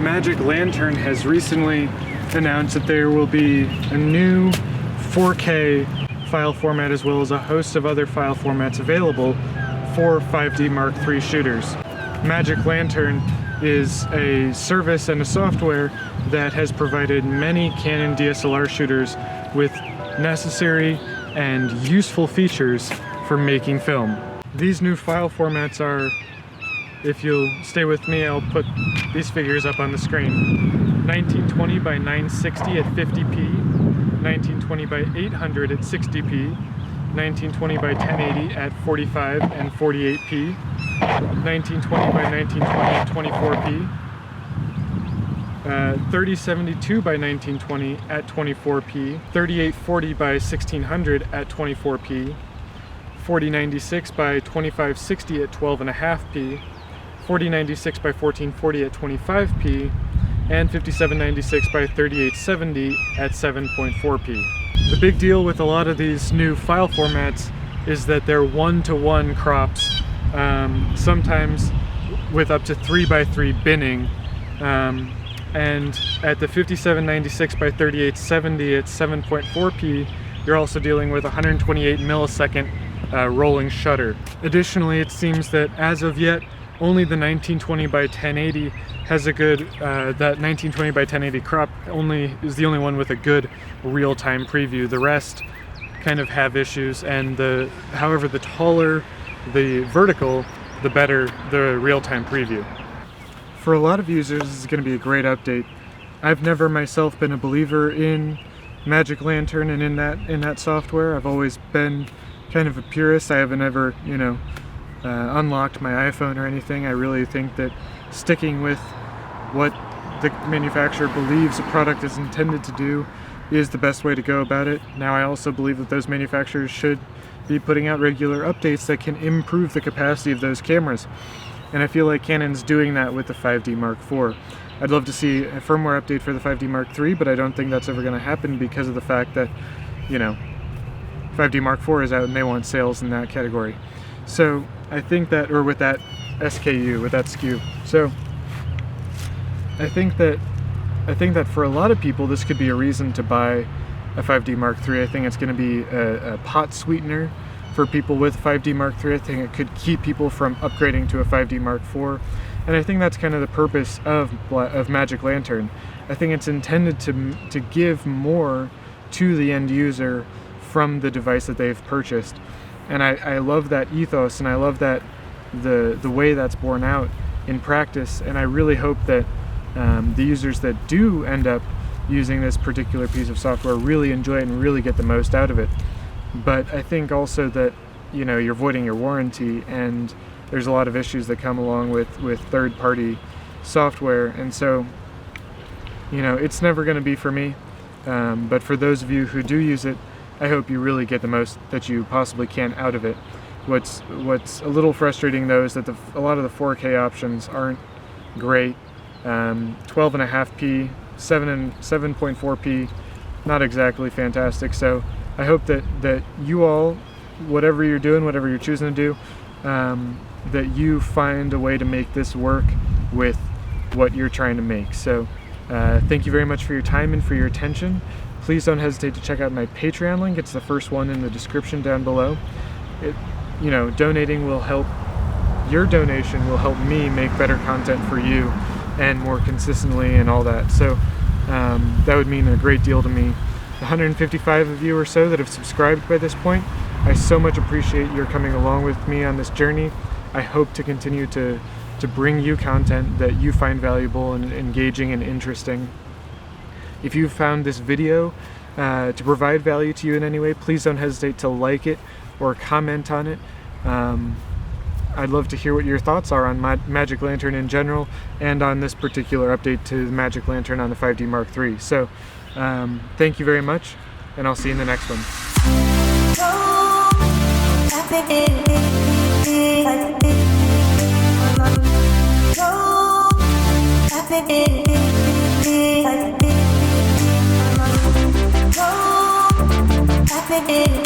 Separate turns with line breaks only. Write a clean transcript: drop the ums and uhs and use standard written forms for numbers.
Magic Lantern has recently announced that there will be a new 4K file format as well as a host of other file formats available for 5D Mark III shooters. Magic Lantern is a service and a software that has provided many Canon DSLR shooters with necessary and useful features for making film. These new file formats are, if you'll stay with me, I'll put these figures up on the screen. 1920 by 960 at 50p, 1920 by 800 at 60p, 1920 by 1080 at 45 and 48p, 1920 by 1920 at 24p, 3072 by 1920 at 24p, 3840 by 1600 at 24p, 4096 by 2560 at 12.5p, 4096 by 1440 at 25p, and 5796 by 3870 at 7.4p. The big deal with a lot of these new file formats is that they're one-to-one crops, sometimes with up to 3x3 binning, and at the 5796 by 3870 at 7.4p, you're also dealing with 128 millisecond rolling shutter. Additionally, it seems that as of yet, only the 1920 by 1080 has a good, that 1920 by 1080 crop is the only one with a good real-time preview. The rest kind of have issues, and however, the taller the vertical, the better the real-time preview. For a lot of users, this is going to be a great update. I've never myself been a believer in Magic Lantern and in that software. I've always been kind of a purist. I haven't ever, unlocked my iPhone or anything. I really think that sticking with what the manufacturer believes a product is intended to do is the best way to go about it. Now, I also believe that those manufacturers should be putting out regular updates that can improve the capacity of those cameras. And I feel like Canon's doing that with the 5D Mark IV. I'd love to see a firmware update for the 5D Mark III, but I don't think that's ever going to happen because of the fact that, 5D Mark IV is out and they want sales in that category. So I think that, or with that SKU, with that SKU. So I think that for a lot of people, this could be a reason to buy a 5D Mark III. I think it's going to be a pot sweetener for people with 5D Mark III. I think it could keep people from upgrading to a 5D Mark IV. And I think that's kind of the purpose of Magic Lantern. I think it's intended to give more to the end user from the device that they've purchased. And I love that ethos, and I love that the way that's borne out in practice. And I really hope that the users that do end up using this particular piece of software really enjoy it and really get the most out of it. But I think also that you're voiding your warranty, and there's a lot of issues that come along with third-party software, and so it's never going to be for me. But for those of you who do use it, I hope you really get the most that you possibly can out of it. What's a little frustrating though is that a lot of the 4K options aren't great. 12.5p, 7.4p, not exactly fantastic. So I hope that you all, whatever you're doing, whatever you're choosing to do, that you find a way to make this work with what you're trying to make. So thank you very much for your time and for your attention. Please don't hesitate to check out my Patreon link. It's the first one in the description down below. Donating will help. Your donation will help me make better content for you and more consistently and all that. So that would mean a great deal to me. The 155 of you or so that have subscribed by this point, I so much appreciate your coming along with me on this journey. I hope to continue to bring you content that you find valuable and engaging and interesting. If you found this video to provide value to you in any way, please don't hesitate to like it or comment on it. I'd love to hear what your thoughts are on Magic Lantern in general and on this particular update to the Magic Lantern on the 5D Mark III. So thank you very much, and I'll see you in the next one. It